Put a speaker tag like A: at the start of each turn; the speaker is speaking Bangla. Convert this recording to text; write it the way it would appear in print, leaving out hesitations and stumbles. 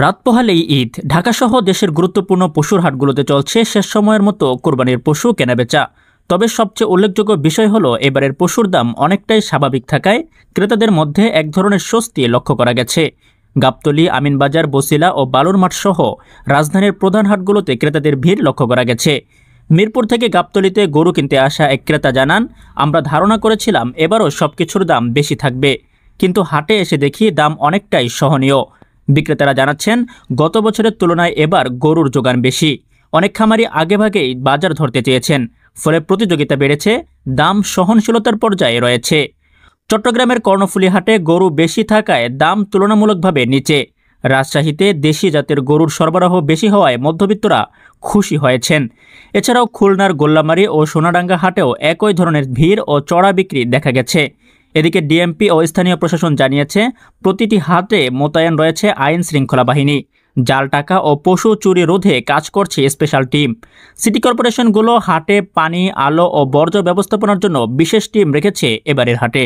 A: রাত পোহালেই ঈদ। ঢাকাসহ দেশের গুরুত্বপূর্ণ পশুর হাটগুলোতে চলছে শেষ সময়ের মতো কোরবানির পশু কেনাবেচা। তবে সবচেয়ে উল্লেখযোগ্য বিষয় হলো এবারের পশুর দাম অনেকটাই স্বাভাবিক থাকায় ক্রেতাদের মধ্যে এক ধরনের স্বস্তি লক্ষ্য করা গেছে। গাবতলী, আমিনবাজার, বছিলা ও বালুরমাঠ সহ রাজধানীর প্রধান হাটগুলোতে ক্রেতাদের ভিড় লক্ষ্য করা গেছে। মিরপুর থেকে গাবতলীতে গরু কিনতে আসা এক ক্রেতা জানান, আমরা ধারণা করেছিলাম এবারও সবকিছুর দাম বেশি থাকবে, কিন্তু হাটে এসে দেখি দাম অনেকটাই সহনীয়। বিক্রেতারা জানাচ্ছেন, গত বছরের তুলনায় এবার গরুর যোগান বেশি। অনেক খামারি আগেভাগেই বাজার ধরতে চেয়েছেন, ফলে প্রতিযোগিতা বেড়েছে, দাম সহনশীলতার পর্যায়ে রয়েছে। চট্টগ্রামের কর্ণফুলী হাটে গরু বেশি থাকায় দাম তুলনামূলকভাবে নিচে। রাজশাহীতে দেশি জাতের গরুর সরবরাহ বেশি হওয়ায় মধ্যবিত্তরা খুশি হয়েছেন। এছাড়াও খুলনার গোল্লামারী ও সোনাডাঙ্গা হাটেও একই ধরনের ভিড় ও চড়া বিক্রি দেখা গেছে। এদিকে ডিএমপি ও স্থানীয় প্রশাসন জানিয়েছে, প্রতিটি হাটে মোতায়েন রয়েছে আইন শৃঙ্খলা বাহিনী। জাল টাকা ও পশু চুরি রোধে কাজ করছে স্পেশাল টিম। সিটি কর্পোরেশনগুলো হাটে পানি, আলো ও বর্জ্য ব্যবস্থাপনার জন্য বিশেষ টিম রেখেছে এবারের হাটে।